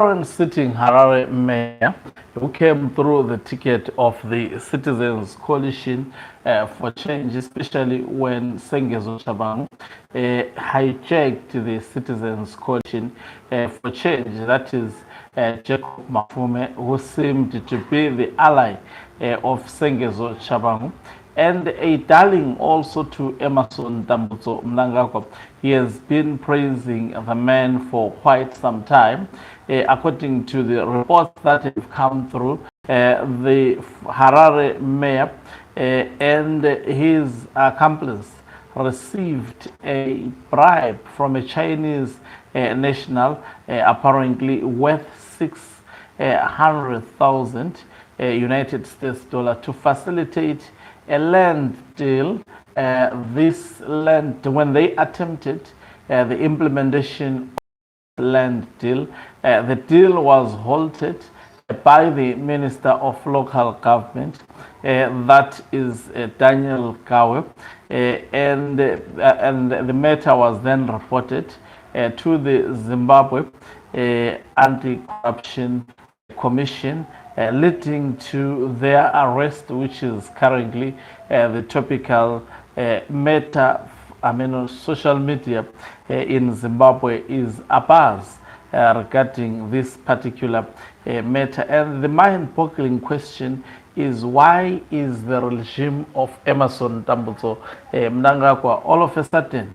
current sitting Harare mayor, who came through the ticket of the Citizens Coalition for Change, especially when Sengezo Shabangu hijacked the Citizens Coalition for Change. That is Jacob Mapfume, who seemed to be the ally of Sengezo Shabangu, and a darling also to Emmerson Mnangagwa. He has been praising the man for quite some time. According to the reports that have come through, the Harare mayor and his accomplice received a bribe from a Chinese national, apparently worth 600,000 United States dollar, to facilitate a land deal. This land, when they attempted the implementation of land deal, the deal was halted by the Minister of Local Government, that is Daniel Kawe, and the matter was then reported to the Zimbabwe Anti-Corruption Commission, leading to their arrest, which is currently the topical matter. On social media in Zimbabwe is abuzz regarding this particular matter. And the mind-boggling question is, why is the regime of Emmerson Mnangagwa all of a sudden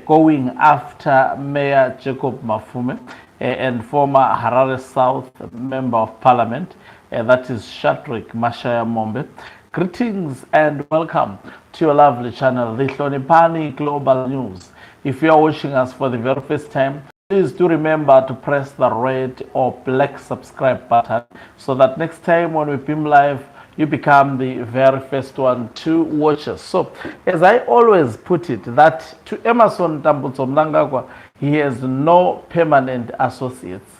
going after Mayor Jacob Mapfume and former Harare South Member of Parliament, that is Shadrach Mashayamombe? Greetings and welcome to your lovely channel, the Hlonipani Global News. If you are watching us for the very first time, please do remember to press the red or black subscribe button so that next time when we beam live, you become the very first one to watch us. So, as I always put it, that to Emmerson Mnangagwa, he has no permanent associates.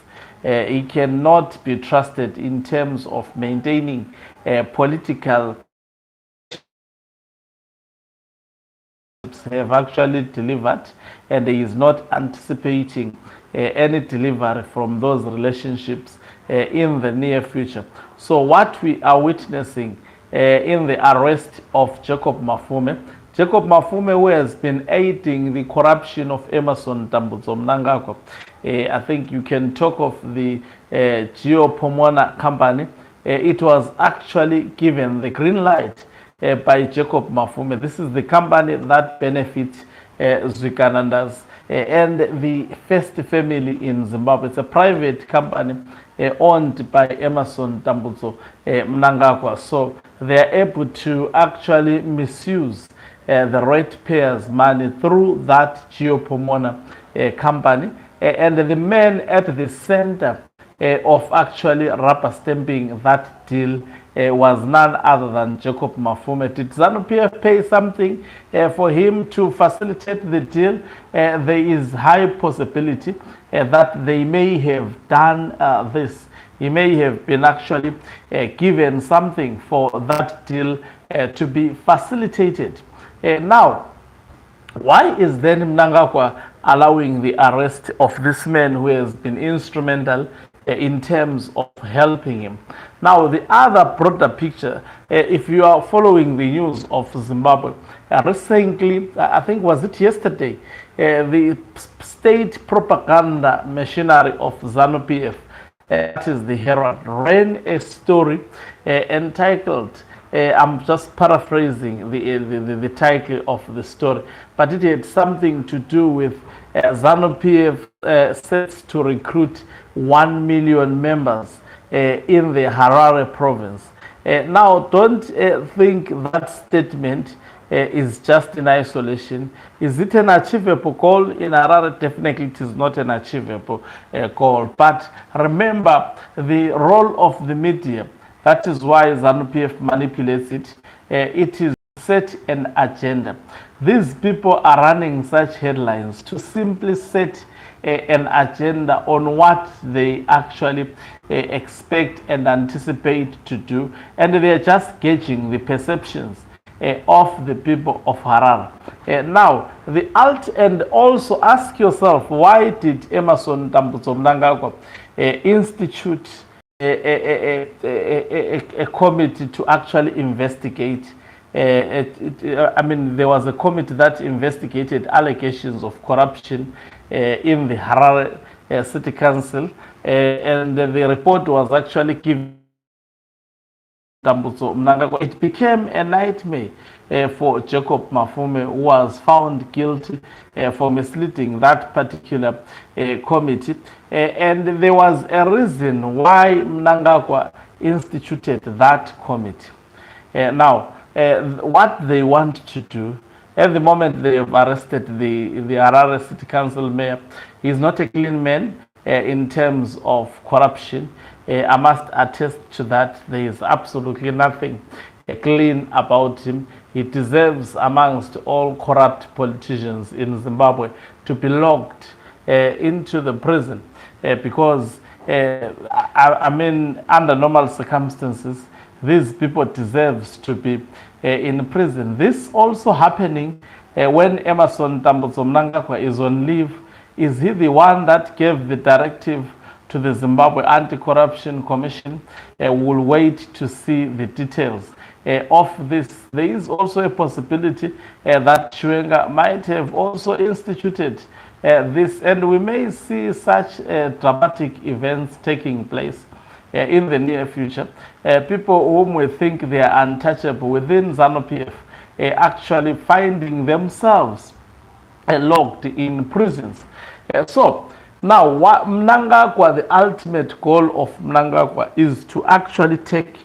He cannot be trusted in terms of maintaining political have actually delivered, and he is not anticipating any delivery from those relationships in the near future. So what we are witnessing in the arrest of Jacob Mapfume, who has been aiding the corruption of Emmerson Mnangagwa. I think you can talk of the Geopomona company. It was actually given the green light by Jacob Mapfume. This is the company that benefits Zwikanandas and the first family in Zimbabwe. It's a private company owned by Emmerson Mnangagwa. So they are able to actually misuse the ratepayers' money through that Geopomona company. And the man at the center of actually rubber stamping that deal was none other than Jacob Mapfume. Did ZANU PF pay something for him to facilitate the deal? There is high possibility that they may have done this. He may have been actually given something for that deal to be facilitated. Now, why is then Mnangagwa allowing the arrest of this man who has been instrumental in terms of helping him? Now, the other broader picture, if you are following the news of Zimbabwe, recently, I think was it yesterday, the state propaganda machinery of ZANU PF, that is the Herald, ran a story entitled, I'm just paraphrasing the title of the story, but it had something to do with ZANU PF sets to recruit 1 million members in the Harare province. Now, don't think that statement is just in isolation. Is it an achievable goal? In Harare, definitely it is not an achievable goal. But remember the role of the media. That is why ZANU PF manipulates it. It is set an agenda. These people are running such headlines to simply set an agenda on what they actually expect and anticipate to do, and they are just gauging the perceptions of the people of Harare. Now, and also ask yourself, why did Emmerson Mnangagwa institute a committee to actually investigate. I mean, there was a committee that investigated allegations of corruption in the Harare City Council, and the report was actually given. It became a nightmare for Jacob Mapfume, who was found guilty for misleading that particular committee. And there was a reason why Mnangagwa instituted that committee. Now, what they want to do, at the moment they have arrested the Harare City Council mayor. He's not a clean man in terms of corruption. I must attest to that. There is absolutely nothing clean about him. He deserves, amongst all corrupt politicians in Zimbabwe, to be locked into the prison because, I mean, under normal circumstances, these people deserve to be in prison. This also happening when Emmerson Tambudzo Mnangagwa is on leave. Is he the one that gave the directive to the Zimbabwe Anti-Corruption Commission? We'll wait to see the details of this. There is also a possibility that Chiwenga might have also instituted this, and we may see such dramatic events taking place in the near future. People whom we think they are untouchable within ZANU PF actually finding themselves locked in prisons. So now, what Mnangagwa, the ultimate goal of Mnangagwa is to actually take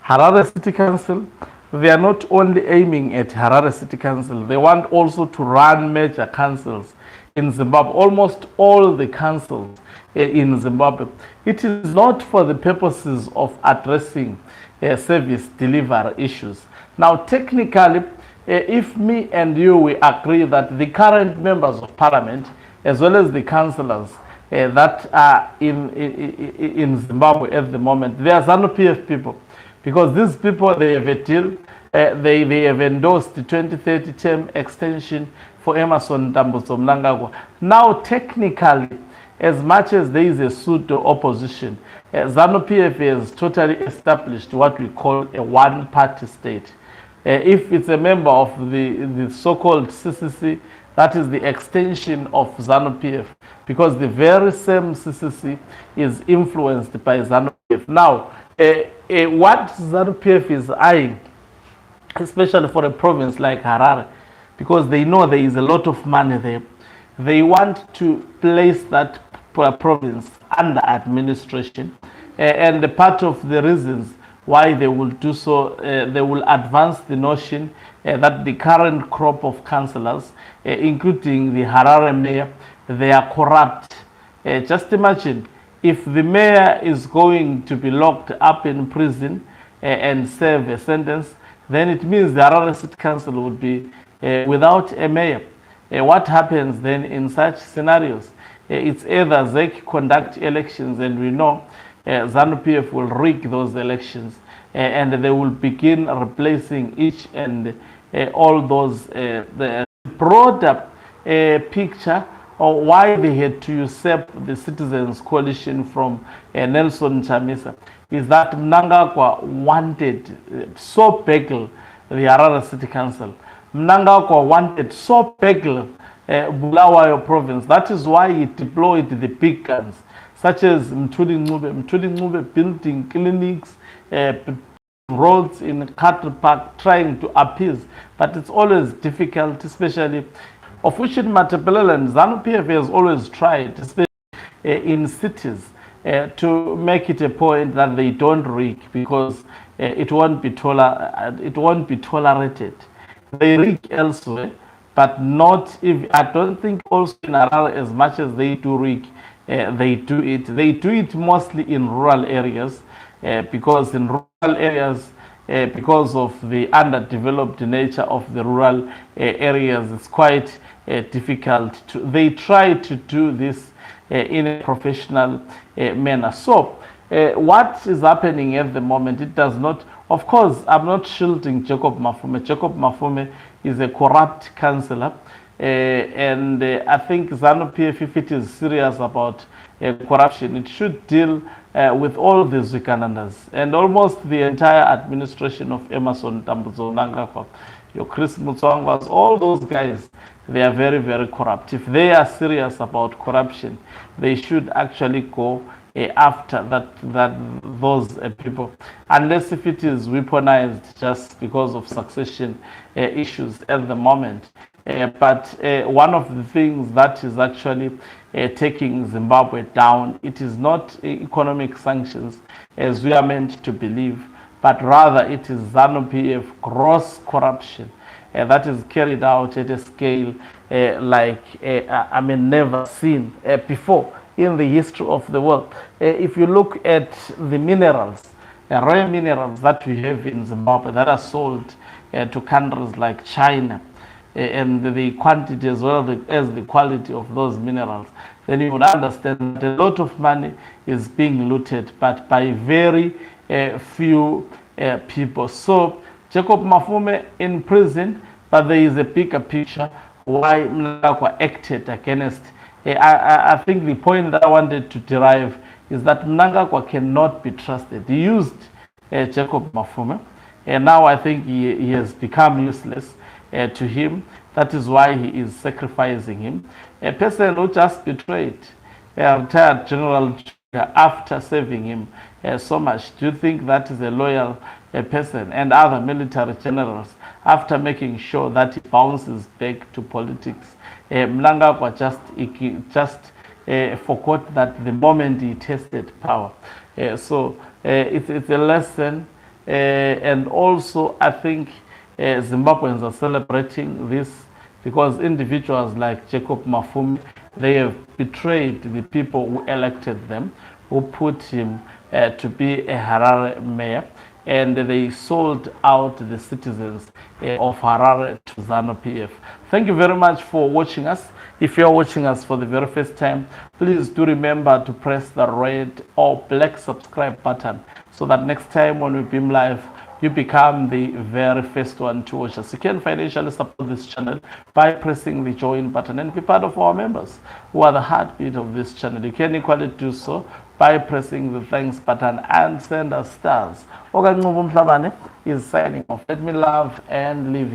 Harare City Council. They are not only aiming at Harare City Council, they want also to run major councils in Zimbabwe, almost all the councils in Zimbabwe. It is not for the purposes of addressing service delivery issues. Now, technically, if me and you, we agree that the current members of parliament, as well as the councillors that are in Zimbabwe at the moment, they are ZANU PF people, because these people, they have a deal, they have endorsed the 2030 term extension for Emmerson Tambudzo Mnangagwa. Now, technically, as much as there is a pseudo opposition, ZANU PF has totally established what we call a one-party state. If it's a member of the so-called CCC, that is the extension of ZANU PF, because the very same CCC is influenced by ZANU PF. Now, what ZANU PF is eyeing, especially for a province like Harare, because they know there is a lot of money there, they want to place that province under administration. And part of the reasons why they will do so, they will advance the notion that the current crop of councillors, including the Harare mayor, they are corrupt. Just imagine if the mayor is going to be locked up in prison and serve a sentence, then it means the Harare City Council would be without a mayor. What happens then in such scenarios? It's either ZEC conduct elections, and we know ZANU PF will rig those elections, and they will begin replacing each and all those. The broader picture of why they had to usurp the Citizens Coalition from Nelson Chamisa is that Mnangagwa wanted so badly the Harare City Council. Mnangagwa wanted so badly Bulawayo province. That is why he deployed the big guns, such as Mthuli Ncube building clinics, roads in Cattle Park, trying to appease. But it's always difficult, especially of which in Matapela and ZANU PF has always tried, especially in cities, to make it a point that they don't rig, because it won't be tolerated. They rig elsewhere, but not if I don't think also in Harare as much as they do rig. They do it mostly in rural areas, because in rural areas, because of the underdeveloped nature of the rural areas, it's quite difficult to. They try to do this in a professional manner. So what is happening at the moment, it does not, of course, I'm not shielding Jacob Mapfume. Jacob Mapfume is a corrupt councillor, and I think ZANU PF, if it is serious about corruption. It should deal with all the Zikanandas and almost the entire administration of Emerson Tambuzo Mnangagwa, your Chris Mutswangwas, all those guys, they are very, very corrupt. If they are serious about corruption, they should actually go after those people, unless if it is weaponized just because of succession issues at the moment. But one of the things that is actually taking Zimbabwe down, it is not economic sanctions as we are meant to believe, but rather it is ZANU PF gross corruption that is carried out at a scale never seen before in the history of the world. If you look at the minerals, rare minerals that we have in Zimbabwe that are sold to countries like China, and the quantity as well as the quality of those minerals, then you would understand that a lot of money is being looted, but by very few people. So Jacob Mapfume in prison, but there is a bigger picture why Mnangagwa acted against. I think the point that I wanted to derive is that Mnangagwa cannot be trusted. He used Jacob Mapfume, and now I think he has become useless to him. That is why he is sacrificing him. A person who just betrayed a retired general after saving him so much. Do you think that is a loyal person? And other military generals, after making sure that he bounces back to politics, Mnangagwa just forgot that the moment he tasted power. So it's a lesson, and also I think Zimbabweans are celebrating this because individuals like Jacob Mapfume, they have betrayed the people who elected them, who put him to be a Harare mayor, and they sold out the citizens of Harare to ZANU PF. Thank you very much for watching us. If you're watching us for the very first time, please do remember to press the red or black subscribe button so that next time when we beam live, you become the very first one to watch us. You can financially support this channel by pressing the join button and be part of our members who are the heartbeat of this channel. You can equally do so by pressing the thanks button and send us stars. Oganqobo Mhlabane is signing off. Let me love and leave you.